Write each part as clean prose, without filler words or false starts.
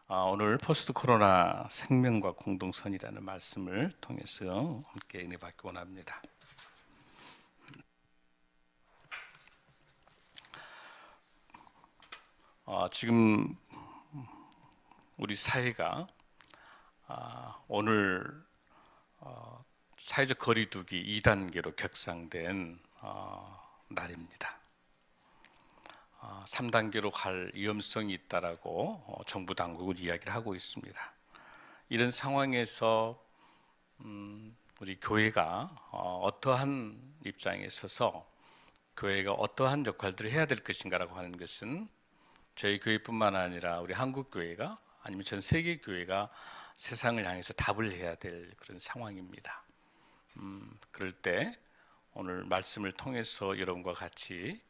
오늘 포스트 코로나 생명과 공동선이라는 말씀을 통해서 함께 은혜 받기 원합니다. 지금 우리 사회가 오늘 사회적 거리두기 2단계로 격상된 날입니다. 3단계로 갈 위험성이 있다라고 정부 당국은 이야기를 하고 있습니다. 이런 상황에서 우리 교회가 어떠한 입장에 서서 교회가 어떠한 역할들을 해야 될 것인가라고 하는 것은 저희 교회뿐만 아니라 우리 한국 교회가 아니면 전 세계 교회가 세상을 향해서 답을 해야 될 그런 상황입니다. 그럴 때 오늘 말씀을 통해서 여러분과 같이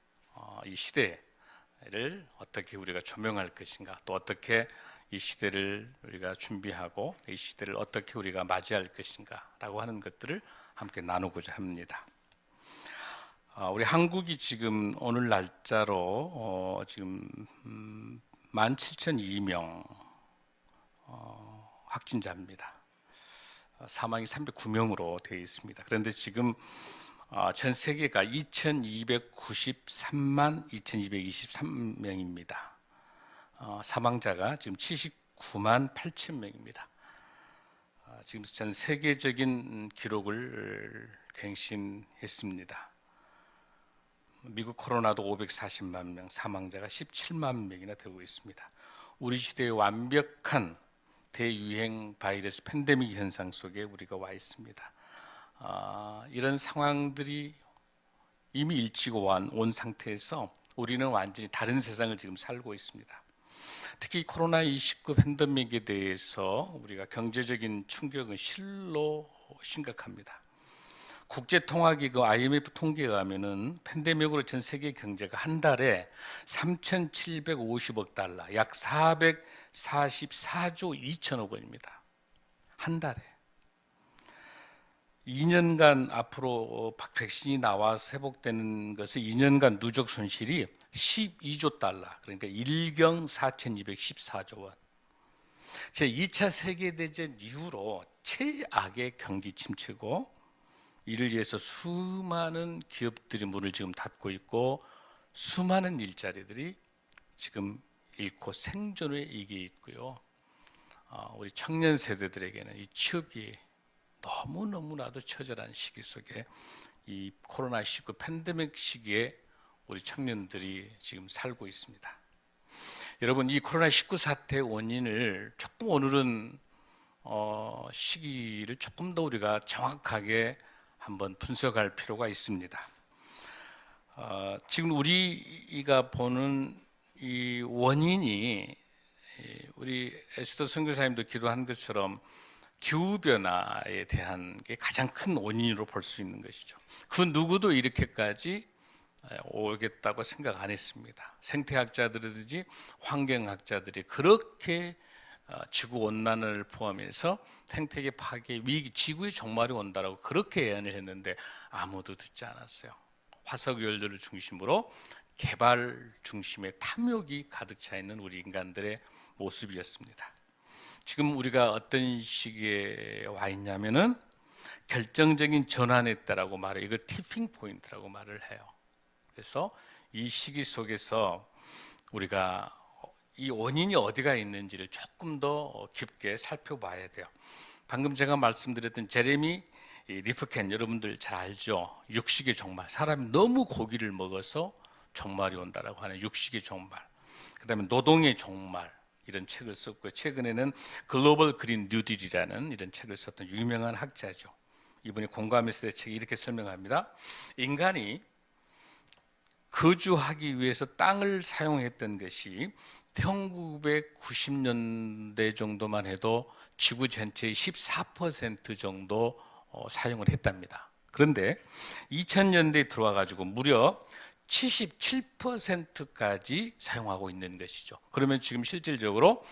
이 시대를 어떻게 우리가 조명할 것인가, 또 어떻게 이 시대를 우리가 준비하고 이 시대를 어떻게 우리가 맞이할 것인가라고 하는 것들을 함께 나누고자 합니다. 우리 한국이 지금 오늘 날짜로 지금 17,002명 확진자입니다. 사망이 309명으로 되어 있습니다. 그런데 지금 전 세계가 2,293만 2,223명입니다. 사망자가 지금 79만 8천 명입니다. 지금 전 세계적인 기록을 갱신했습니다. 미국 코로나도 540만 명, 사망자가 17만 명이나 되고 있습니다. 우리 시대의 완벽한 대유행 바이러스 팬데믹 현상 속에 우리가 와 있습니다. 이런 상황들이 이미 일찍 온 상태에서 우리는 완전히 다른 세상을 지금 살고 있습니다. 특히 코로나19 팬데믹에 대해서 우리가 경제적인 충격은 실로 심각합니다. 국제통화기금 IMF 통계에 의하면은 팬데믹으로 전 세계 경제가 한 달에 3,750억 달러, 약 444조 2천억 원입니다. 한 달에. 2년간 앞으로 백신이 나와서 회복되는 것은 2년간 누적 손실이 12조 달러, 그러니까 1경 4,214조 원. 제2차 세계대전 이후로 최악의 경기 침체고, 이를 위해서 수많은 기업들이 문을 지금 닫고 있고 수많은 일자리들이 지금 잃고 생존의 위기에 있고요. 우리 청년 세대들에게는 이 취업이 너무나도 처절한 시기 속에 이 코로나19 팬데믹 시기에 우리 청년들이 지금 살고 있습니다. 여러분, 이 코로나19 사태의 원인을 조금 오늘은 시기를 조금 더 우리가 정확하게 한번 분석할 필요가 있습니다. 지금 우리가 보는 이 원인이 우리 에스더 선교사님도 기도한 것처럼 기후변화에 대한 게 가장 큰 원인으로 볼 수 있는 것이죠. 그 누구도 이렇게까지 오겠다고 생각 안 했습니다. 생태학자들이든지 환경학자들이 그렇게 지구온난화를 포함해서 생태계 파괴, 위기, 지구의 종말이 온다라고 그렇게 예언을 했는데 아무도 듣지 않았어요. 화석연료를 중심으로 개발 중심의 탐욕이 가득 차 있는 우리 인간들의 모습이었습니다. 지금 우리가 어떤 시기에 와 있냐면은 결정적인 전환에 있다라고 말해요. 이걸 티핑 포인트라고 말을 해요. 그래서 이 시기 속에서 우리가 이 원인이 어디가 있는지를 조금 더 깊게 살펴봐야 돼요. 방금 제가 말씀드렸던 제레미 리프켄, 여러분들 잘 알죠? 육식의 종말. 사람이 너무 고기를 먹어서 종말이 온다라고 하는 육식의 종말. 그 다음에 노동의 종말, 이런 책을 썼고요. 최근에는 글로벌 그린 뉴딜이라는 이런 책을 썼던 유명한 학자죠. 이분이 공감했을 때 책이 이렇게 설명합니다. 인간이 거주하기 위해서 땅을 사용했던 것이 1990년대 정도만 해도 지구 전체의 14% 정도 사용을 했답니다. 그런데 2000년대에 들어와 가지고 무려 77%까지 사용하고 있는 것이죠. 그러면 지금 실질적으로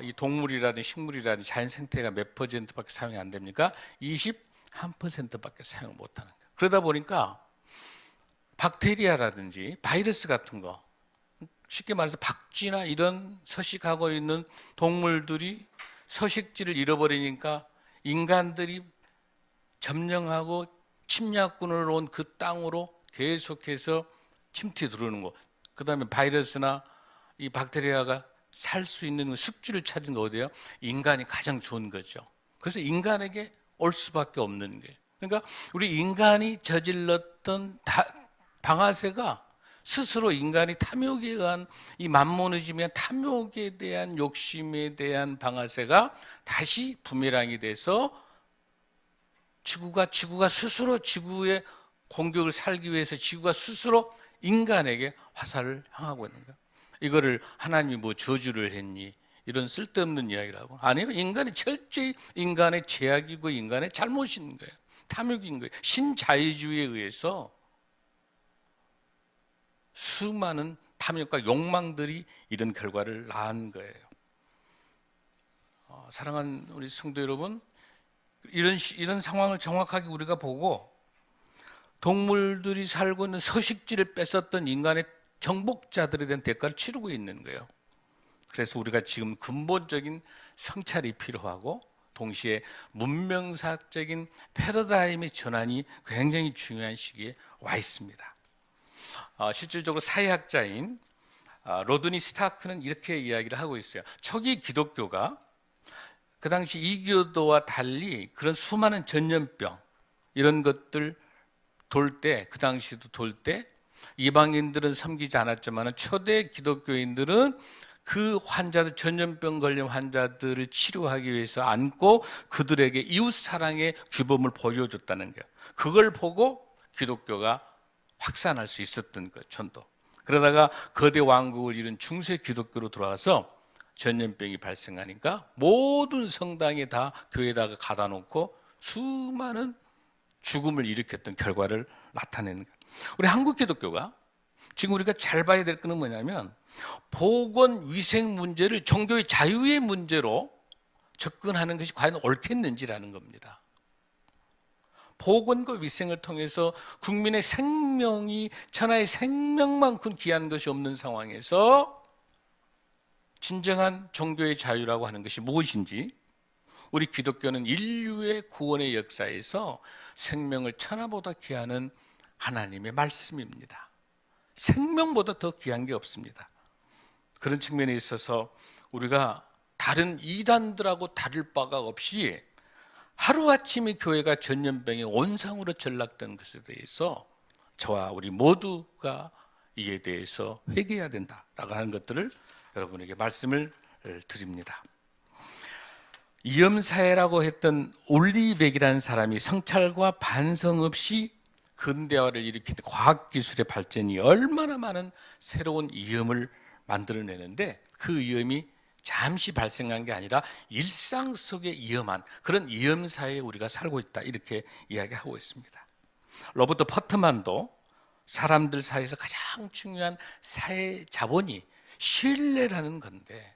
이 동물이라든지 식물이라든지 자연 생태가 몇 %밖에 사용이 안 됩니까? 21%밖에 사용 못하는 거예요. 그러다 보니까 박테리아라든지 바이러스 같은 거 쉽게 말해서 박쥐나 이런 서식하고 있는 동물들이 서식지를 잃어버리니까 인간들이 점령하고 침략군으로 온 그 땅으로 계속해서 침투해 들어오는 거. 그 다음에 바이러스나 이 박테리아가 살 수 있는 숙주를 찾은 거 어디예요? 인간이 가장 좋은 거죠. 그래서 인간에게 올 수밖에 없는 게. 그러니까 우리 인간이 저질렀던 방아쇠가 스스로 인간이 탐욕에 의한 이 만모니즘의 탐욕에 대한 욕심에 대한 방아쇠가 다시 부메랑이 돼서 지구가 스스로 지구의 공격을 살기 위해서 지구가 스스로 인간에게 화살을 향하고 있는 거예요. 이거를 하나님이 뭐 저주를 했니? 이런 쓸데없는 이야기라고. 아니요. 인간이 철저히 인간의 제약이고 인간의 잘못인 거예요. 탐욕인 거예요. 신자유주의에 의해서 수많은 탐욕과 욕망들이 이런 결과를 낳은 거예요. 사랑하는 우리 성도 여러분, 이런 상황을 정확하게 우리가 보고 동물들이 살고 있는 서식지를 뺏었던 인간의 정복자들에 대한 대가를 치르고 있는 거예요. 그래서 우리가 지금 근본적인 성찰이 필요하고 동시에 문명사적인 패러다임의 전환이 굉장히 중요한 시기에 와 있습니다. 실질적으로 사회학자인 로드니 스타크는 이렇게 이야기를 하고 있어요. 초기 기독교가 그 당시 이교도와 달리 그런 수많은 전염병 이런 것들 돌 때, 그 당시도 돌 때 이방인들은 섬기지 않았지만 초대 기독교인들은 그 환자들, 전염병 걸린 환자들을 치료하기 위해서 안고 그들에게 이웃 사랑의 규범을 보여줬다는 거예요. 그걸 보고 기독교가 확산할 수 있었던 거예요. 전도. 그러다가 거대 왕국을 이룬 중세 기독교로 돌아와서 전염병이 발생하니까 모든 성당에 다 교회에다가 가다 놓고 수많은 죽음을 일으켰던 결과를 나타내는 거예요. 우리 한국 기독교가 지금 우리가 잘 봐야 될 것은 뭐냐면 보건 위생 문제를 종교의 자유의 문제로 접근하는 것이 과연 옳겠는지라는 겁니다. 보건과 위생을 통해서 국민의 생명이 천하의 생명만큼 귀한 것이 없는 상황에서 진정한 종교의 자유라고 하는 것이 무엇인지, 우리 기독교는 인류의 구원의 역사에서 생명을 천하보다 귀하는 하나님의 말씀입니다. 생명보다 더 귀한 게 없습니다. 그런 측면에 있어서 우리가 다른 이단들하고 다를 바가 없이 하루아침에 교회가 전염병의 원상으로 전락된 것에 대해서 저와 우리 모두가 이에 대해서 회개해야 된다라고 하는 것들을 여러분에게 말씀을 드립니다. 이염사회라고 했던 올리백이라는 사람이 성찰과 반성 없이 근대화를 일으킨 과학기술의 발전이 얼마나 많은 새로운 이염을 만들어내는데 그 이염이 잠시 발생한 게 아니라 일상 속에 이염한 그런 이염사회에 우리가 살고 있다, 이렇게 이야기하고 있습니다. 로버트 퍼트만도 사람들 사이에서 가장 중요한 사회 자본이 신뢰라는 건데,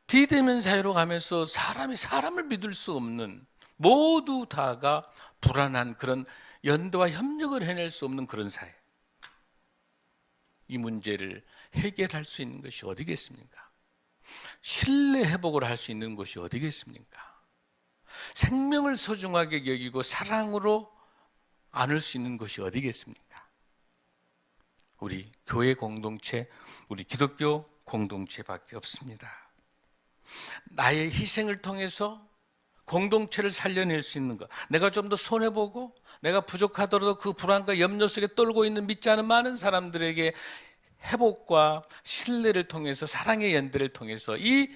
비대면 사회로 가면서 사람이 사람을 믿을 수 없는, 모두 다가 불안한 그런 연대와 협력을 해낼 수 없는 그런 사회, 이 문제를 해결할 수 있는 것이 어디겠습니까? 신뢰 회복을 할 수 있는 곳이 어디겠습니까? 생명을 소중하게 여기고 사랑으로 안을 수 있는 것이 어디겠습니까? 우리 교회 공동체, 우리 기독교 공동체밖에 없습니다. 나의 희생을 통해서 공동체를 살려낼 수 있는 것, 내가 좀 더 손해보고 내가 부족하더라도 그 불안과 염려 속에 떨고 있는 믿지 않은 많은 사람들에게 회복과 신뢰를 통해서, 사랑의 연대를 통해서 이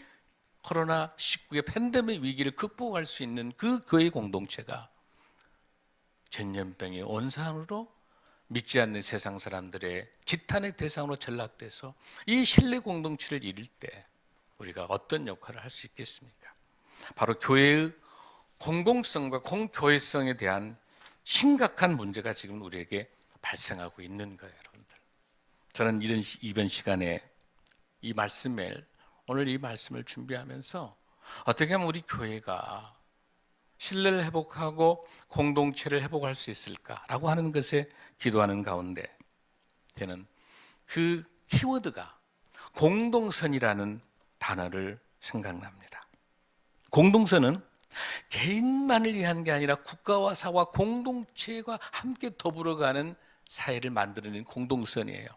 코로나19의 팬데믹 위기를 극복할 수 있는 그 교회 공동체가 전염병의 원산으로 믿지 않는 세상 사람들의 지탄의 대상으로 전락돼서 이 신뢰 공동체를 이룰 때 우리가 어떤 역할을 할 수 있겠습니까? 바로 교회의 공공성과 공교회성에 대한 심각한 문제가 지금 우리에게 발생하고 있는 거예요, 여러분들. 저는 이번 시간에 이 말씀을, 오늘 이 말씀을 준비하면서 어떻게 하면 우리 교회가 신뢰를 회복하고 공동체를 회복할 수 있을까라고 하는 것에 기도하는 가운데 저는 그 키워드가 공동선이라는 단어를 생각납니다. 공동선은 개인만을 위한 게 아니라 국가와 사회와 공동체가 함께 더불어가는 사회를 만들어내는 공동선이에요.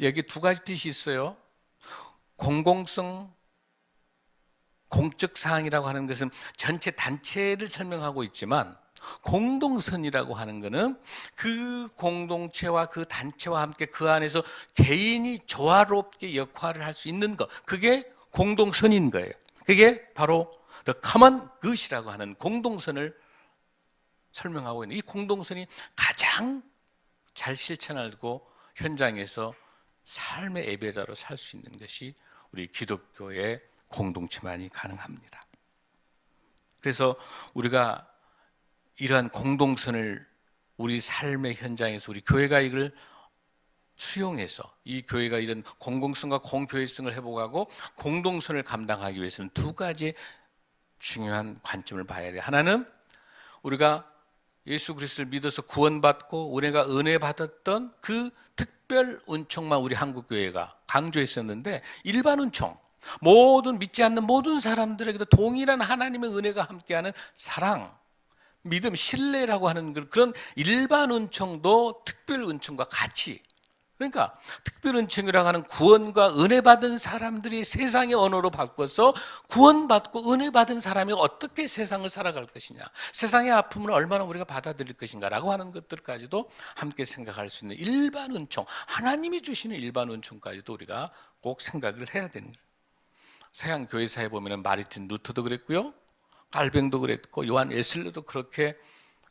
여기 두 가지 뜻이 있어요. 공공성, 공적 사항이라고 하는 것은 전체 단체를 설명하고 있지만, 공동선이라고 하는 것은 그 공동체와 그 단체와 함께 그 안에서 개인이 조화롭게 역할을 할 수 있는 것, 그게 공동선인 거예요. 그게 바로 The Common Good이라고 하는 공동선을 설명하고 있는, 이 공동선이 가장 잘 실천하고 현장에서 삶의 예배자로 살 수 있는 것이 우리 기독교의 공동체만이 가능합니다. 그래서 우리가 이러한 공동선을 우리 삶의 현장에서 우리 교회가 이걸 수용해서 이 교회가 이런 공공성과 공교회성을 회복하고 공동선을 감당하기 위해서는 두 가지 중요한 관점을 봐야 돼요. 하나는 우리가 예수 그리스도를 믿어서 구원받고 우리가 은혜 받았던 그 특별 은총만 우리 한국교회가 강조했었는데, 일반 은총, 모든 믿지 않는 모든 사람들에게도 동일한 하나님의 은혜가 함께하는 사랑, 믿음, 신뢰라고 하는 그런 일반 은총도 특별 은총과 같이, 그러니까 특별 은총이라고 하는 구원과 은혜 받은 사람들이 세상의 언어로 바꿔서 구원받고 은혜 받은 사람이 어떻게 세상을 살아갈 것이냐, 세상의 아픔을 얼마나 우리가 받아들일 것인가라고 하는 것들까지도 함께 생각할 수 있는 일반 은총, 하나님이 주시는 일반 은총까지도 우리가 꼭 생각을 해야 되는 거예요. 서양 교회사에 보면 마르틴 루터도 그랬고요, 깔뱅도 그랬고, 요한 웨슬리도 그렇게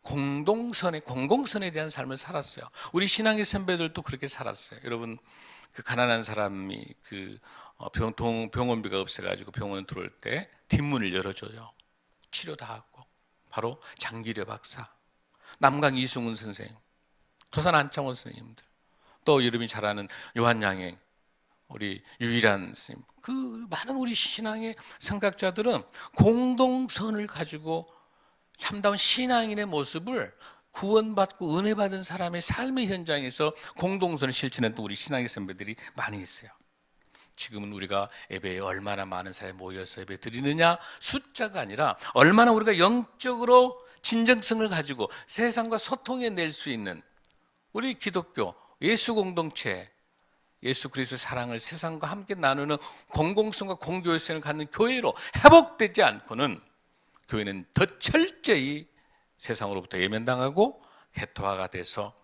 공공선에 대한 삶을 살았어요. 우리 신앙의 선배들도 그렇게 살았어요. 여러분, 그 가난한 사람이 병원비가 없어가지고 병원 들어올 때 뒷문을 열어줘요. 치료 다 하고. 바로 장기려 박사, 남강 이승훈 선생님, 도산 안창원 선생님들, 또 여러분이 잘 아는 요한양행, 우리 유일한 스님, 그 많은 우리 신앙의 생각자들은 공동선을 가지고 참다운 신앙인의 모습을 구원받고 은혜 받은 사람의 삶의 현장에서 공동선을 실천했던 우리 신앙의 선배들이 많이 있어요. 지금은 우리가 예배에 얼마나 많은 사람이 모여서 예배 드리느냐, 숫자가 아니라 얼마나 우리가 영적으로 진정성을 가지고 세상과 소통해낼 수 있는 우리 기독교 예수 공동체, 예수 그리스도의 사랑을 세상과 함께 나누는 공공성과 공교회성을 갖는 교회로 회복되지 않고는 교회는 더 철저히 세상으로부터 예면당하고 개토화가 돼서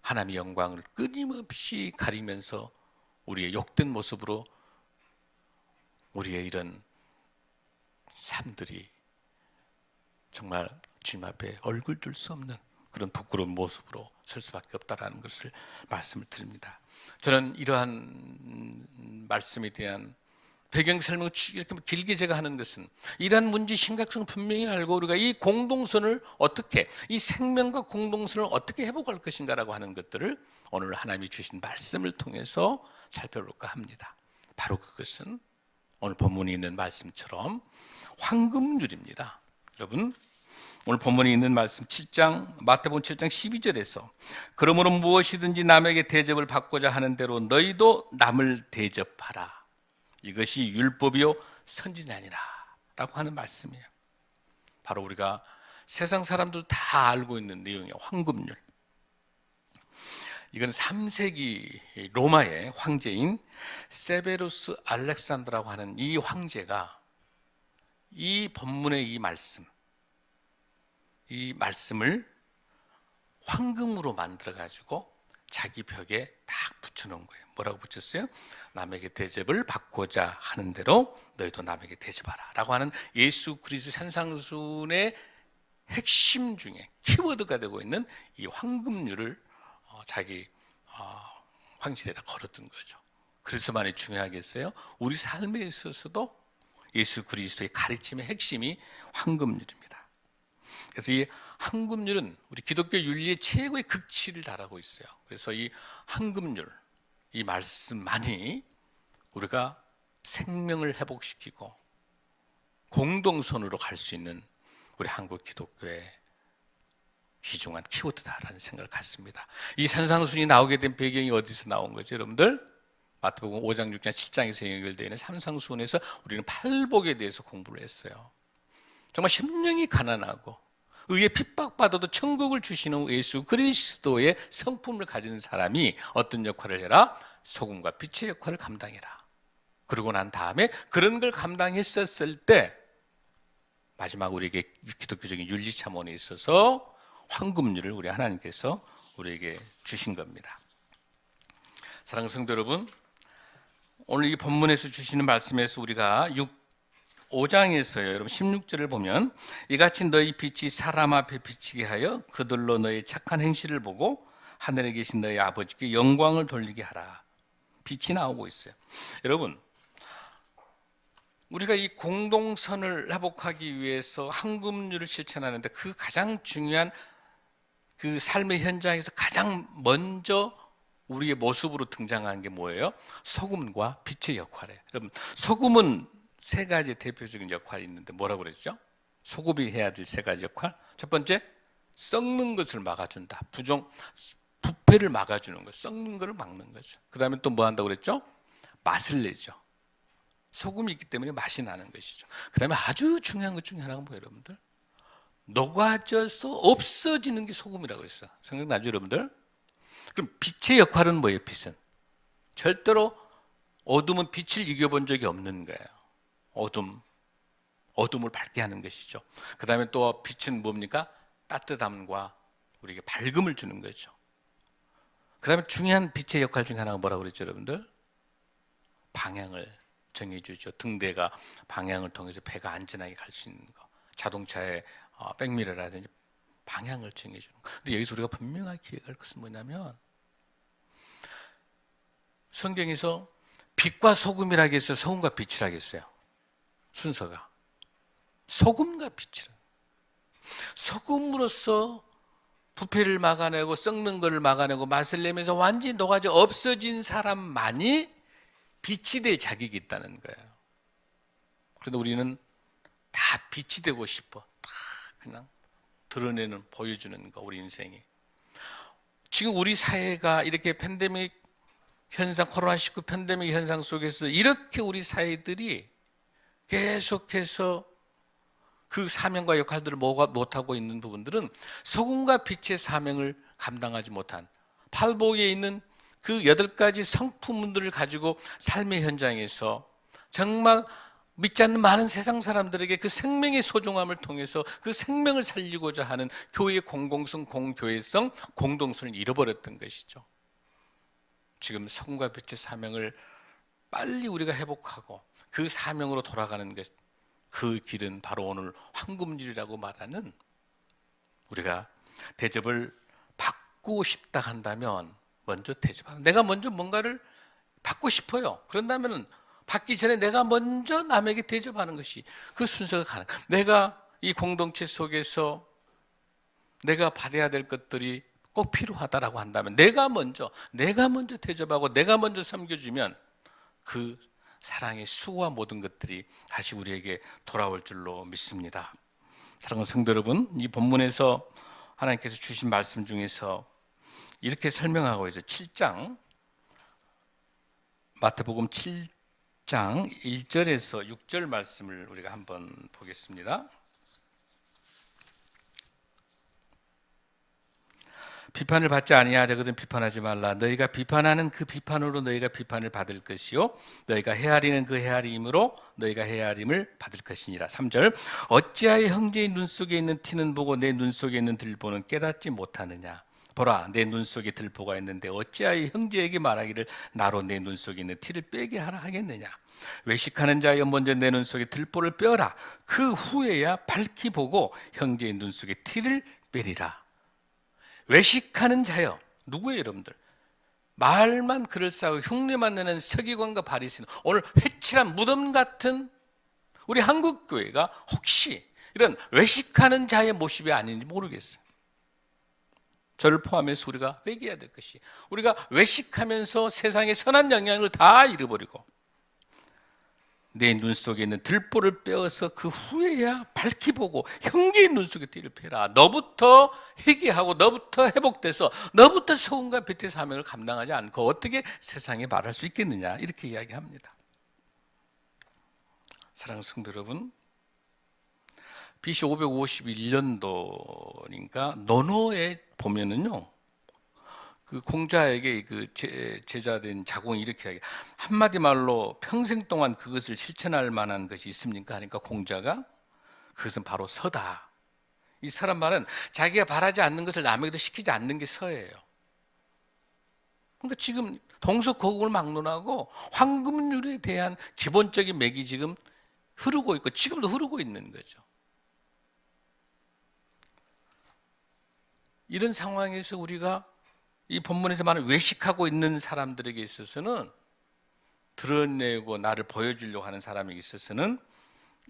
하나님의 영광을 끊임없이 가리면서 우리의 욕된 모습으로 우리의 이런 삶들이 정말 주님 앞에 얼굴 들 수 없는 그런 부끄러운 모습으로 설 수밖에 없다라는 것을 말씀을 드립니다. 저는 이러한 말씀에 대한 배경 설명을 이렇게 길게 제가 하는 것은, 이러한 문제 심각성을 분명히 알고 우리가 이 공동선을 어떻게, 이 생명과 공동선을 어떻게 회복할 것인가라고 하는 것들을 오늘 하나님이 주신 말씀을 통해서 살펴볼까 합니다. 바로 그것은 오늘 본문에 있는 말씀처럼 황금률입니다. 여러분, 오늘 본문에 있는 말씀 마태복음 7장 12절에서 그러므로 무엇이든지 남에게 대접을 받고자 하는 대로 너희도 남을 대접하라. 이것이 율법이요 선지자 아니라 라고 하는 말씀이에요. 바로 우리가 세상 사람들 다 알고 있는 내용이에요. 황금률. 이건 3세기 로마의 황제인 세베루스 알렉산더라고 하는 이 황제가 이 본문의 이 말씀을 황금으로 만들어가지고 자기 벽에 딱 붙여놓은 거예요. 뭐라고 붙였어요? 남에게 대접을 받고자 하는 대로 너희도 남에게 대접하라 라고 하는 예수 그리스도 산상순의 핵심 중에 키워드가 되고 있는 이 황금률을 자기 황실에다 걸었던 거죠. 그래서만이 중요하겠어요? 우리 삶에 있어서도 예수 그리스도의 가르침의 핵심이 황금률입니다. 그래서 이 황금률은 우리 기독교 윤리의 최고의 극치를 달하고 있어요. 그래서 이 황금률, 이 말씀만이 우리가 생명을 회복시키고 공동선으로 갈 수 있는 우리 한국 기독교의 귀중한 키워드다라는 생각을 갖습니다. 이 산상순이 나오게 된 배경이 어디서 나온 거죠, 여러분들? 마태복음 5장, 6장, 7장에서 연결되어 있는 산상순에서 우리는 팔복에 대해서 공부를 했어요. 정말 심령이 가난하고 의에 핍박받아도 천국을 주시는 예수 그리스도의 성품을 가진 사람이 어떤 역할을 해라? 소금과 빛의 역할을 감당해라. 그러고 난 다음에 그런 걸 감당했었을 때 마지막 우리에게 기독교적인 윤리차원에 있어서 황금률을 우리 하나님께서 우리에게 주신 겁니다. 사랑하는 성도 여러분, 오늘 이 본문에서 주시는 말씀에서 우리가 5장에서요, 여러분 16절을 보면 이같이 너희 빛이 사람 앞에 비치게 하여 그들로 너희 착한 행실을 보고 하늘에 계신 너희 아버지께 영광을 돌리게 하라. 빛이 나오고 있어요. 여러분, 우리가 이 공동선을 회복하기 위해서 황금률을 실천하는데 그 가장 중요한 그 삶의 현장에서 가장 먼저 우리의 모습으로 등장하는 게 뭐예요? 소금과 빛의 역할이에요. 여러분, 소금은 세 가지 대표적인 역할이 있는데 뭐라고 그랬죠? 소금이 해야 될 세 가지 역할. 첫 번째, 썩는 것을 막아준다. 부패를 막아주는 것, 썩는 것을 막는 거죠. 그 다음에 또 뭐 한다고 그랬죠? 맛을 내죠. 소금이 있기 때문에 맛이 나는 것이죠. 그 다음에 아주 중요한 것 중에 하나가 뭐예요, 여러분들? 녹아져서 없어지는 게 소금이라고 그랬어요. 생각나죠, 여러분들? 그럼 빛의 역할은 뭐예요, 빛은? 절대로 어둠은 빛을 이겨본 적이 없는 거예요. 어둠을 밝게 하는 것이죠. 그 다음에 또 빛은 뭡니까? 따뜻함과 우리에게 밝음을 주는 거죠. 그 다음에 중요한 빛의 역할 중에 하나가 뭐라고 그랬죠, 여러분들? 방향을 정해주죠. 등대가 방향을 통해서 배가 안전하게 갈 수 있는 거. 자동차의 백미러라든지 방향을 정해주는 거. 근데 여기서 우리가 분명하게 기억할 것은 뭐냐면 성경에서 빛과 소금이라고 했어요? 소금과 빛이라고 했어요? 순서가 소금과 빛이라. 소금으로서 부패를 막아내고 썩는 것을 막아내고 맛을 내면서 완전히 녹아져 없어진 사람만이 빛이 될 자격이 있다는 거예요. 그런데 우리는 다 빛이 되고 싶어. 다 그냥 드러내는, 보여주는 거, 우리 인생이. 지금 우리 사회가 이렇게 팬데믹 현상, 코로나19 팬데믹 현상 속에서 이렇게 우리 사회들이 계속해서 그 사명과 역할들을 못하고 있는 부분들은 소금과 빛의 사명을 감당하지 못한 팔복에 있는 그 8가지 성품들을 가지고 삶의 현장에서 정말 믿지 않는 많은 세상 사람들에게 그 생명의 소중함을 통해서 그 생명을 살리고자 하는 교회의 공공성, 공교회성, 공동선을 잃어버렸던 것이죠. 지금 소금과 빛의 사명을 빨리 우리가 회복하고 그 사명으로 돌아가는 것, 그 길은 바로 오늘 황금줄이라고 말하는, 우리가 대접을 받고 싶다 한다면 먼저 대접하는, 내가 먼저 뭔가를 받고 싶어요. 그런다면 받기 전에 내가 먼저 남에게 대접하는 것이 그 순서가 가능. 내가 이 공동체 속에서 내가 받아야 될 것들이 꼭 필요하다라고 한다면 내가 먼저 대접하고 내가 먼저 섬겨주면 그 사랑의 수고와 모든 것들이 다시 우리에게 돌아올 줄로 믿습니다. 사랑하는 성도 여러분, 이 본문에서 하나님께서 주신 말씀 중에서 이렇게 설명하고 있어요. 7장, 마태복음 7장 1절에서 6절 말씀을 우리가 한번 보겠습니다. 비판을 받지 아니하려 그든 비판하지 말라. 너희가 비판하는 그 비판으로 너희가 비판을 받을 것이요 너희가 헤아리는 그 헤아림으로 너희가 헤아림을 받을 것이니라. 3절, 어찌하여 형제의 눈 속에 있는 티는 보고 내 눈 속에 있는 들보는 깨닫지 못하느냐. 보라, 내 눈 속에 들보가 있는데 어찌하여 형제에게 말하기를 나로 내 눈 속에 있는 티를 빼게 하라 하겠느냐. 외식하는 자여 먼저 내 눈 속에 들보를 빼어라. 그 후에야 밝히 보고 형제의 눈 속에 티를 빼리라. 외식하는 자요, 누구예요, 여러분들? 말만 그럴싸하고 흉내만 내는 서기관과 바리새인, 오늘 회칠한 무덤 같은 우리 한국 교회가 혹시 이런 외식하는 자의 모습이 아닌지 모르겠어요. 저를 포함해서 우리가 회개해야 될 것이, 우리가 외식하면서 세상의 선한 영향을 다 잃어버리고 내 눈 속에 있는 들보를 빼어서 그 후에야 밝히 보고 형제의 눈 속에 띠를 패라. 너부터 회개하고 너부터 회복돼서 너부터 소금과 빛의 사명을 감당하지 않고 어떻게 세상에 말할 수 있겠느냐, 이렇게 이야기합니다. 사랑하는 성도 여러분, BC 551년도니까 논어에 보면은요, 그 공자에게 그 제자된 자공이 이렇게 이야기해요. 한마디 말로 평생 동안 그것을 실천할 만한 것이 있습니까? 하니까 공자가 그것은 바로 서다. 이 서란 말은 자기가 바라지 않는 것을 남에게도 시키지 않는 게 서예요. 그러니까 지금 동서고금을 막론하고 황금률에 대한 기본적인 맥이 지금 흐르고 있고 지금도 흐르고 있는 거죠. 이런 상황에서 우리가 이 본문에서 말하는 외식하고 있는 사람들에게 있어서는, 드러내고 나를 보여주려고 하는 사람에게 있어서는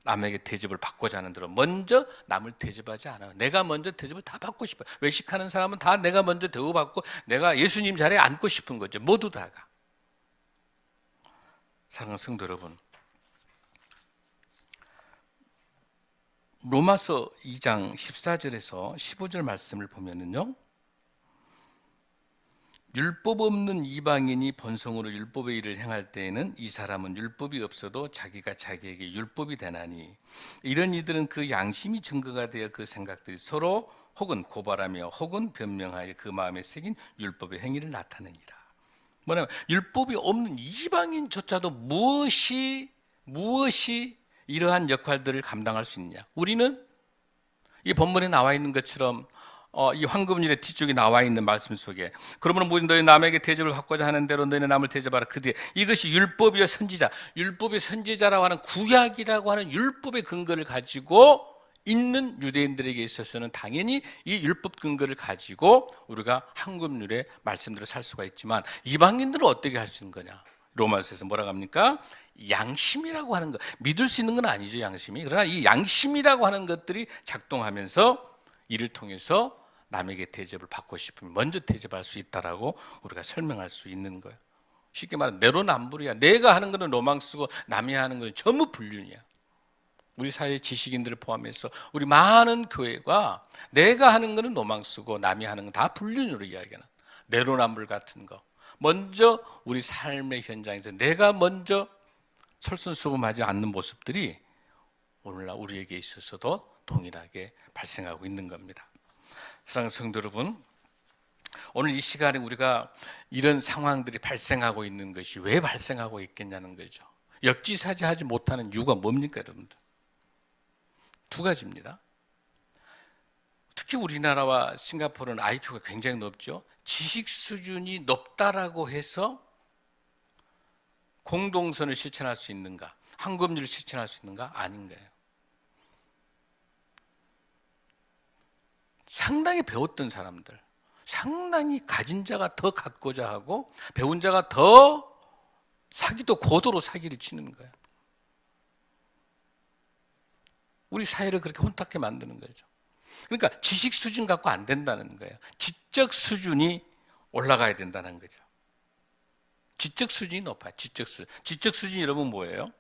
남에게 대접을 받고자 하는 대로 먼저 남을 대접하지 않아요. 내가 먼저 대접을 다 받고 싶어요. 외식하는 사람은 다 내가 먼저 대우받고 내가 예수님 자리에 앉고 싶은 거죠. 모두 다가. 사랑하는 성도 여러분, 로마서 2장 14절에서 15절 말씀을 보면은요, 율법 없는 이방인이 본성으로 율법의 일을 행할 때에는 이 사람은 율법이 없어도 자기가 자기에게 율법이 되나니, 이런 이들은 그 양심이 증거가 되어 그 생각들이 서로 혹은 고발하며 혹은 변명하여 그 마음에 새긴 율법의 행위를 나타내니라. 뭐냐면 율법이 없는 이방인조차도 무엇이 이러한 역할들을 감당할 수 있느냐. 우리는 이 본문에 나와 있는 것처럼 이 황금률의 뒤쪽에 나와 있는 말씀 속에, 그러므로 모든 너희 남에게 대접을 받고자 하는 대로 너희는 남을 대접하라. 그 뒤에 이것이 율법이요 선지자, 율법의 선지자라고 하는 구약이라고 하는 율법의 근거를 가지고 있는 유대인들에게 있어서는 당연히 이 율법 근거를 가지고 우리가 황금률의 말씀대로 살 수가 있지만, 이방인들은 어떻게 할 수 있는 거냐. 로마서에서 뭐라고 합니까? 양심이라고 하는 것, 믿을 수 있는 건 아니죠, 양심이. 그러나 이 양심이라고 하는 것들이 작동하면서 이를 통해서 남에게 대접을 받고 싶으면 먼저 대접할 수 있다라고 우리가 설명할 수 있는 거예요. 쉽게 말하면 내로남불이야. 내가 하는 거는 로망스고 남이 하는 거는 전부 불륜이야. 우리 사회 지식인들을 포함해서 우리 많은 교회가 내가 하는 거는 로망스고 남이 하는 건 다 불륜으로 이야기하는, 내로남불 같은 거. 먼저 우리 삶의 현장에서 내가 먼저 설선수범하지 않는 모습들이 오늘날 우리에게 있어서도 동일하게 발생하고 있는 겁니다. 사랑하는 성도 여러분, 오늘 이 시간에 우리가 이런 상황들이 발생하고 있는 것이 왜 발생하고 있겠냐는 거죠. 역지사지하지 못하는 이유가 뭡니까, 여러분들? 두 가지입니다. 특히 우리나라와 싱가포르는 IQ가 굉장히 높죠. 지식 수준이 높다라고 해서 공동선을 실천할 수 있는가, 황금률을 실천할 수 있는가? 아닌 거예요. 상당히 배웠던 사람들, 상당히 가진 자가 더 갖고자 하고 배운 자가 더 사기도 고도로 사기를 치는 거예요. 우리 사회를 그렇게 혼탁하게 만드는 거죠. 그러니까 지식 수준 갖고 안 된다는 거예요. 지적 수준이 올라가야 된다는 거죠. 지적 수준이 높아요. 지적 수준이 여러분 뭐예요?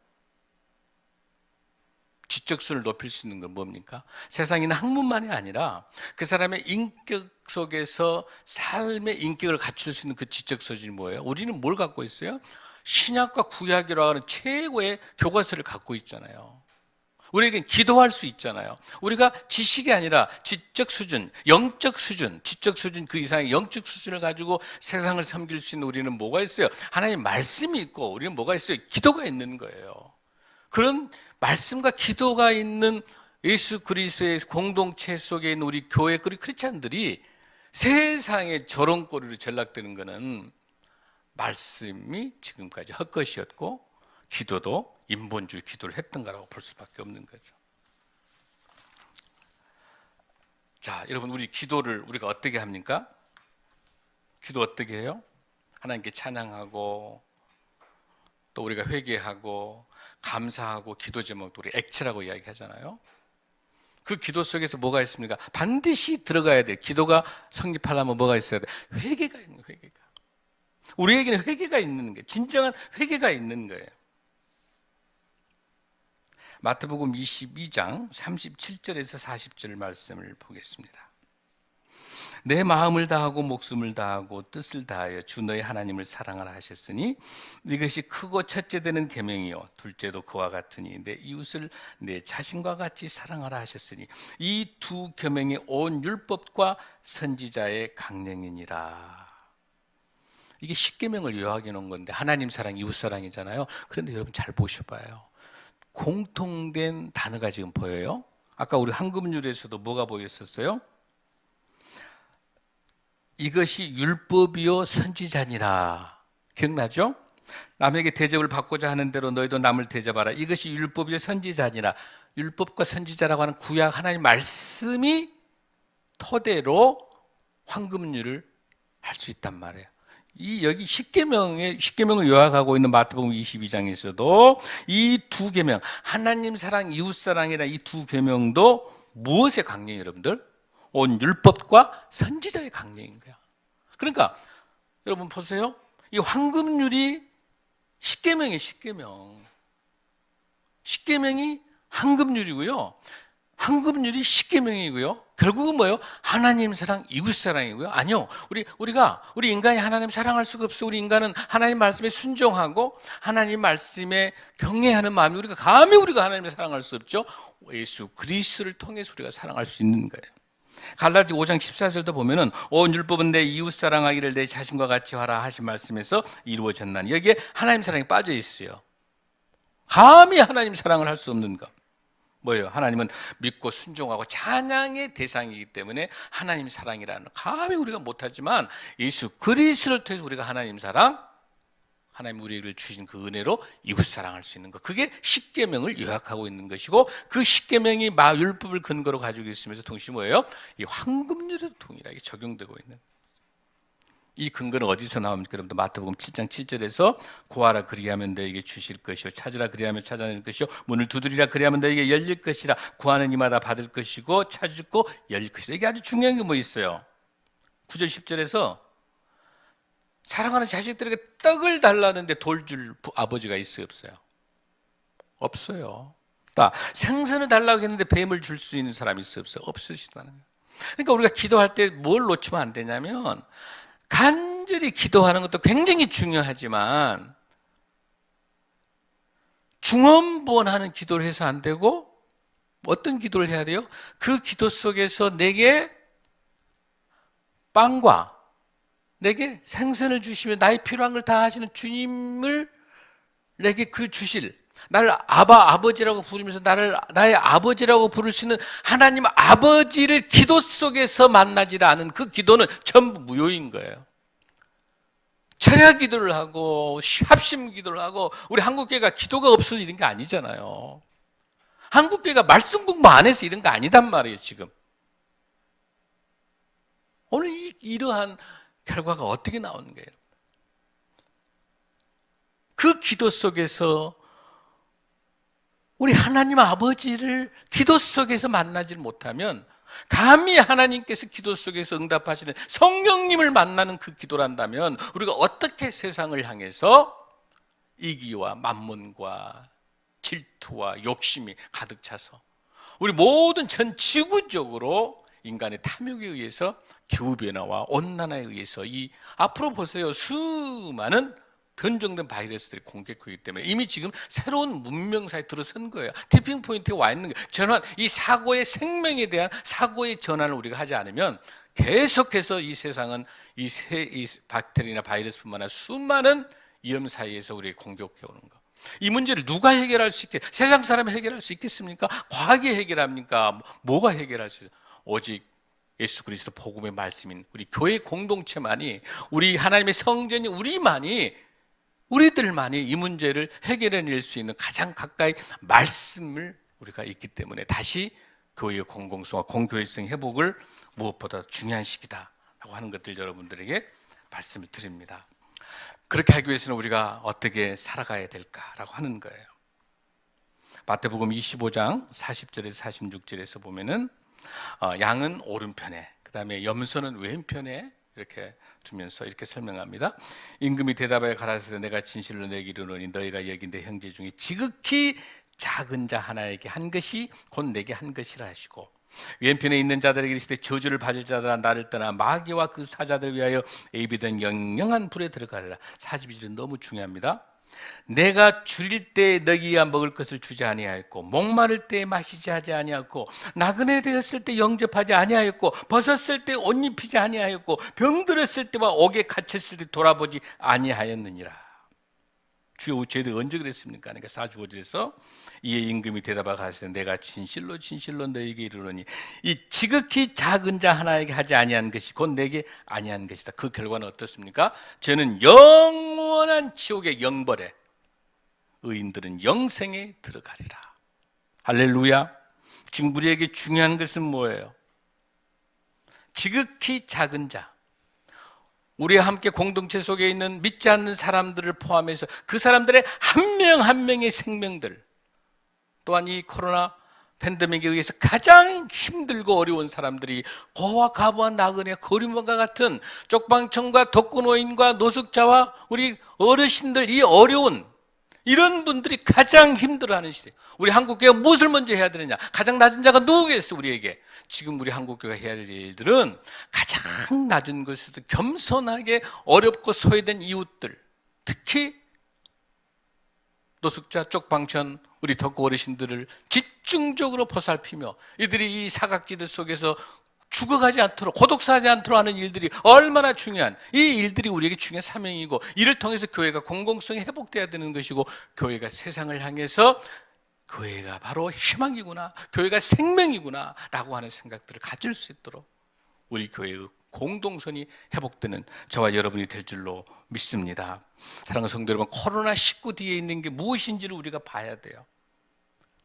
지적수를 높일 수 있는 건 뭡니까? 세상에 있는 학문만이 아니라 그 사람의 인격 속에서 삶의 인격을 갖출 수 있는 그 지적 수준이 뭐예요? 우리는 뭘 갖고 있어요? 신약과 구약이라고 하는 최고의 교과서를 갖고 있잖아요. 우리에겐 기도할 수 있잖아요. 우리가 지식이 아니라 지적 수준, 영적 수준, 지적 수준 그 이상의 영적 수준을 가지고 세상을 섬길 수 있는 우리는 뭐가 있어요? 하나님의 말씀이 있고 우리는 뭐가 있어요? 기도가 있는 거예요. 그런 말씀과 기도가 있는 예수 그리스도의 공동체 속에 있는 우리 교회 우리 크리스찬들이 세상에 저런 꼴으로 전락되는 것은 말씀이 지금까지 헛것이었고 기도도 인본주의 기도를 했던 거라고 볼 수밖에 없는 거죠. 자, 여러분, 우리 기도를 우리가 어떻게 합니까? 기도 어떻게 해요? 하나님께 찬양하고 또 우리가 회개하고 감사하고 기도 제목도 우리 액체라고 이야기하잖아요. 그 기도 속에서 뭐가 있습니까? 반드시 들어가야 돼. 기도가 성립하려면 뭐가 있어야 돼? 회개가 있는 거예요. 회개가. 우리에게는 회개가 있는 거예요. 진정한 회개가 있는 거예요. 마태복음 22장 37절에서 40절 말씀을 보겠습니다. 내 마음을 다하고 목숨을 다하고 뜻을 다하여 주 너의 하나님을 사랑하라 하셨으니 이것이 크고 첫째 되는 계명이요 둘째도 그와 같으니 내 이웃을 내 자신과 같이 사랑하라 하셨으니 이 두 계명이 온 율법과 선지자의 강령이니라. 이게 십계명을 요약해 놓은 건데 하나님 사랑, 이웃 사랑이잖아요. 그런데 여러분 잘 보셔봐요. 공통된 단어가 지금 보여요. 아까 우리 한금률에서도 뭐가 보였었어요? 이것이 율법이요 선지자니라. 기억나죠? 남에게 대접을 받고자 하는 대로 너희도 남을 대접하라. 이것이 율법이요 선지자니라. 율법과 선지자라고 하는 구약 하나님 말씀이 토대로 황금률을 할 수 있단 말이에요. 여기 십계명을 요약하고 있는 마태복음 22장에서도 이 두 계명, 하나님 사랑, 이웃 사랑이라 이 두 계명도 무엇의 강령이에요, 여러분들? 온 율법과 선지자의 강령인 거야. 그러니까 여러분 보세요. 이 황금률이 십계명이에요, 십계명. 십계명이 황금률이고요. 황금률이 십계명이고요. 결국은 뭐예요? 하나님 사랑, 이웃 사랑이고요. 아니요. 우리 인간이 하나님 사랑할 수가 없어. 우리 인간은 하나님 말씀에 순종하고 하나님 말씀에 경외하는 마음이 감히 우리가 하나님을 사랑할 수 없죠. 예수 그리스도를 통해서 우리가 사랑할 수 있는 거예요. 갈라디 5장 14절도 보면은 온 율법은 내 이웃 사랑하기를 내 자신과 같이 하라 하신 말씀에서 이루어졌나니 여기에 하나님 사랑이 빠져 있어요. 감히 하나님 사랑을 할 수 없는 것. 뭐예요? 하나님은 믿고 순종하고 찬양의 대상이기 때문에 하나님 사랑이라는 감히 우리가 못하지만 예수 그리스도를 통해서 우리가 하나님 사랑, 하나님 우리를 주신 그 은혜로 이웃 사랑할 수 있는 것. 그게 십계명을 요약하고 있는 것이고 그 십계명이 율법을 근거로 가지고 있으면서 동시에 뭐예요? 이 황금률에도 동일하게 적용되고 있는. 이 근거는 어디서 나옵니까? 여러분들 마태복음 7장 7절에서 구하라 그리하면 너에게 주실 것이요 찾으라 그리하면 찾아낼 것이요 문을 두드리라 그리하면 너에게 열릴 것이라 구하는 이마다 받을 것이고 찾고 열릴 것이다. 이게 아주 중요한 게 뭐 있어요? 9절 10절에서 사랑하는 자식들에게 떡을 달라는데 돌 줄 아버지가 있어요, 없어요? 없어요. 생선을 달라고 했는데 뱀을 줄 수 있는 사람이 있어요, 없어요? 없으시다는 거예요. 그러니까 우리가 기도할 때 뭘 놓치면 안 되냐면 간절히 기도하는 것도 굉장히 중요하지만 중언부언하는 기도를 해서 안 되고 어떤 기도를 해야 돼요? 그 기도 속에서 내게 빵과 내게 생선을 주시며 나의 필요한 걸 다 하시는 주님을 내게 주실 나를 아버지라고 부르면서 나의 아버지라고 부를 수 있는 하나님 아버지를 기도 속에서 만나지 않은 그 기도는 전부 무효인 거예요. 철야 기도를 하고 합심 기도를 하고 우리 한국교회가 기도가 없어서 이런 게 아니잖아요. 한국교회가 말씀 공부 안 해서 이런 거 아니단 말이에요, 지금. 오늘 이러한 결과가 어떻게 나오는 거예요? 그 기도 속에서 우리 하나님 아버지를 기도 속에서 만나지 못하면 감히 하나님께서 기도 속에서 응답하시는 성령님을 만나는 그 기도란다면 우리가 어떻게 세상을 향해서 이기와 만문과 질투와 욕심이 가득 차서 우리 모든 전 지구적으로 인간의 탐욕에 의해서 기후변화와 온난화에 의해서 앞으로 보세요. 수많은 변종된 바이러스들이 공격하기 때문에 이미 지금 새로운 문명사에 들어선 거예요. 티핑 포인트에 와 있는 거예요. 전환, 이 사고의 생명에 대한 사고의 전환을 우리가 하지 않으면 계속해서 이 세상은 이 박테리아나 바이러스뿐만 아니라 수많은 위험 사이에서 우리에게 공격해 오는 거. 이 문제를 누가 해결할 수 있겠? 세상 사람이 해결할 수 있겠습니까? 과학이 해결합니까? 뭐가 해결할 수 있어요? 오직 예수 그리스도 복음의 말씀인 우리 교회 공동체만이, 우리 하나님의 성전이 우리들만이 이 문제를 해결해낼 수 있는 가장 가까이 말씀을 우리가 있기 때문에 다시 교회의 공공성과 공교회성 회복을 무엇보다 중요한 시기다라고 하는 것들 여러분들에게 말씀을 드립니다. 그렇게 하기 위해서는 우리가 어떻게 살아가야 될까라고 하는 거예요. 마태복음 25장 40절에서 46절에서 보면은 양은 오른편에, 그 다음에 염소는 왼편에 이렇게 두면서 이렇게 설명합니다. 임금이 대답하여 가라사대 내가 진실로 내게 이르노니 너희가 여긴 내 형제 중에 지극히 작은 자 하나에게 한 것이 곧 내게 한 것이라 하시고, 왼편에 있는 자들에게 이르시되 저주를 받을 자들아 나를 떠나 마귀와 그 사자들을 위하여 예비된 영영한 불에 들어가리라. 42절은 너무 중요합니다. 내가 줄일 때에 너희가 먹을 것을 주지 아니하였고, 목마를 때에 마시지 하지 아니하였고, 나그네 되었을 때 영접하지 아니하였고, 벗었을 때 옷 입히지 아니하였고, 병들었을 때와 옥에 갇혔을 때 돌아보지 아니하였느니라. 주여 저희들 언제 그랬습니까? 그러니까 45절에서 이에 임금이 대답하여 가시되 내가 진실로 진실로 너희에게 이르노니 이 지극히 작은 자 하나에게 하지 아니한 것이 곧 내게 아니한 것이다. 그 결과는 어떻습니까? 저는 영원한 지옥의 영벌에, 의인들은 영생에 들어가리라. 할렐루야. 지금 우리에게 중요한 것은 뭐예요? 지극히 작은 자, 우리와 함께 공동체 속에 있는 믿지 않는 사람들을 포함해서 그 사람들의 한 명 한 명의 생명들, 또한 이 코로나 팬데믹에 의해서 가장 힘들고 어려운 사람들이 고와 가부와 나그네 거리만과 같은 쪽방청과 독거노인과 노숙자와 우리 어르신들, 이 어려운 이런 분들이 가장 힘들어하는 시대. 우리 한국교회가 무엇을 먼저 해야 되느냐? 가장 낮은 자가 누구겠어 우리에게? 지금 우리 한국교회가 해야 될 일들은 가장 낮은 곳에서 겸손하게 어렵고 소외된 이웃들, 특히 노숙자, 쪽방촌, 우리 덕고 어르신들을 집중적으로 보살피며 이들이 이 사각지대 속에서 죽어가지 않도록, 고독사하지 않도록 하는 일들이 얼마나 중요한, 이 일들이 우리에게 중요한 사명이고, 이를 통해서 교회가 공공성이 회복돼야 되는 것이고, 교회가 세상을 향해서 교회가 바로 희망이구나, 교회가 생명이구나 라고 하는 생각들을 가질 수 있도록 우리 교회의 공동선이 회복되는 저와 여러분이 될 줄로 믿습니다. 사랑하는 성도 여러분, 코로나19 뒤에 있는 게 무엇인지를 우리가 봐야 돼요.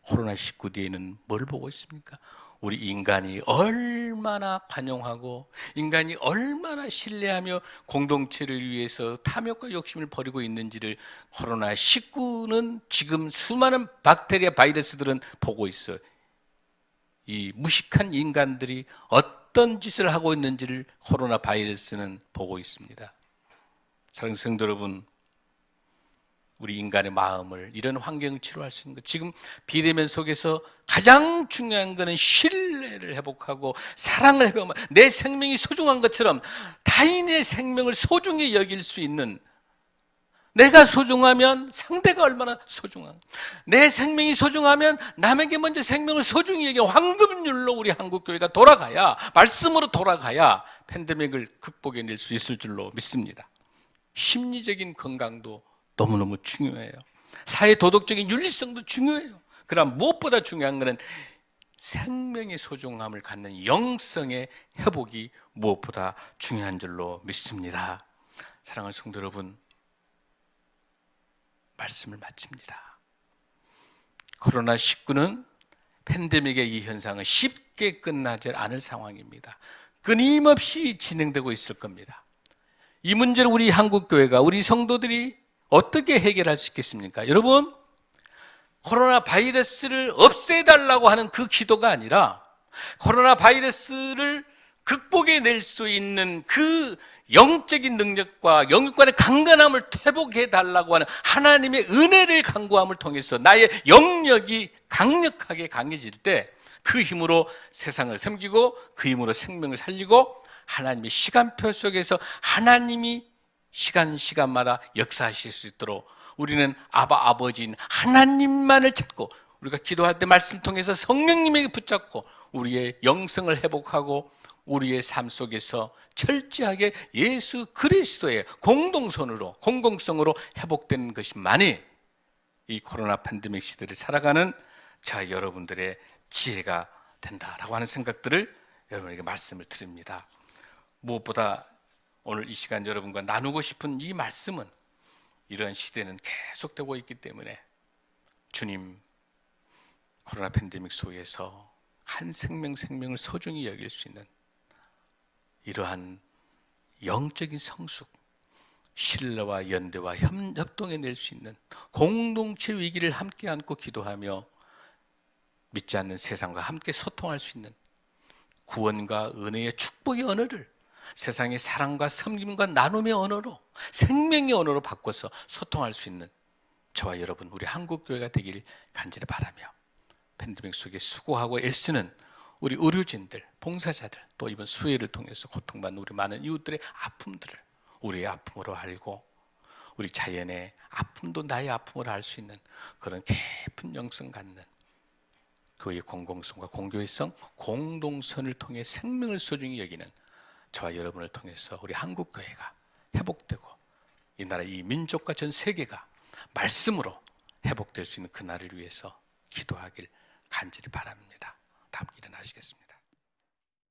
코로나19 뒤에는 뭘 보고 있습니까? 우리 인간이 얼마나 관용하고, 인간이 얼마나 신뢰하며 공동체를 위해서 탐욕과 욕심을 버리고 있는지를 코로나19는 지금 수많은 박테리아 바이러스들은 보고 있어요. 이 무식한 인간들이 어떤 짓을 하고 있는지를 코로나 바이러스는 보고 있습니다. 사랑하는 성도 여러분, 우리 인간의 마음을 이런 환경을 치료할 수 있는 것, 지금 비대면 속에서 가장 중요한 것은 신뢰를 회복하고 사랑을 회복하고, 내 생명이 소중한 것처럼 타인의 생명을 소중히 여길 수 있는, 내가 소중하면 상대가 얼마나 소중한, 내 생명이 소중하면 남에게 먼저 생명을 소중히 여기는 황금률로 우리 한국교회가 돌아가야, 말씀으로 돌아가야 팬데믹을 극복해낼 수 있을 줄로 믿습니다. 심리적인 건강도 너무너무 중요해요. 사회 도덕적인 윤리성도 중요해요. 그러나 무엇보다 중요한 것은 생명의 소중함을 갖는 영성의 회복이 무엇보다 중요한 줄로 믿습니다. 사랑하는 성도 여러분, 말씀을 마칩니다. 코로나19는 팬데믹의 이 현상은 쉽게 끝나지 않을 상황입니다. 끊임없이 진행되고 있을 겁니다. 이 문제를 우리 한국교회가, 우리 성도들이 어떻게 해결할 수 있겠습니까? 여러분, 코로나 바이러스를 없애달라고 하는 그 기도가 아니라 코로나 바이러스를 극복해낼 수 있는 그 영적인 능력과 영육간의 강건함을 회복해달라고 하는 하나님의 은혜를 간구함을 통해서 나의 영역이 강력하게 강해질 때 그 힘으로 세상을 섬기고 그 힘으로 생명을 살리고 하나님의 시간표 속에서 하나님이 시간마다 역사하실 수 있도록 우리는 아버지인 하나님만을 찾고, 우리가 기도할 때 말씀 통해서 성령님에게 붙잡고 우리의 영성을 회복하고 우리의 삶 속에서 철저하게 예수 그리스도의 공공성으로 회복되는 것만이 이 코로나 팬데믹 시대를 살아가는 자 여러분들의 지혜가 된다라고 하는 생각들을 여러분에게 말씀을 드립니다. 무엇보다 오늘 이 시간 여러분과 나누고 싶은 이 말씀은, 이런 시대는 계속되고 있기 때문에 주님, 코로나 팬데믹 속에서 한 생명을 소중히 여길 수 있는 이러한 영적인 성숙, 신뢰와 연대와 협동해 낼 수 있는 공동체 위기를 함께 안고 기도하며 믿지 않는 세상과 함께 소통할 수 있는 구원과 은혜의 축복의 언어를 세상의 사랑과 섬김과 나눔의 언어로, 생명의 언어로 바꿔서 소통할 수 있는 저와 여러분 우리 한국교회가 되길 간절히 바라며, 팬데믹 속에 수고하고 애쓰는 우리 의료진들, 봉사자들, 또 이번 수해를 통해서 고통받는 우리 많은 이웃들의 아픔들을 우리의 아픔으로 알고 우리 자연의 아픔도 나의 아픔으로 알 수 있는 그런 깊은 영성 갖는 교회의 공공성과 공교회성, 공동선을 통해 생명을 소중히 여기는 저와 여러분을 통해서 우리 한국교회가 회복되고 이 나라, 이 민족과 전 세계가 말씀으로 회복될 수 있는 그날을 위해서 기도하길 간절히 바랍니다. 다 함께 일어나시겠습니다.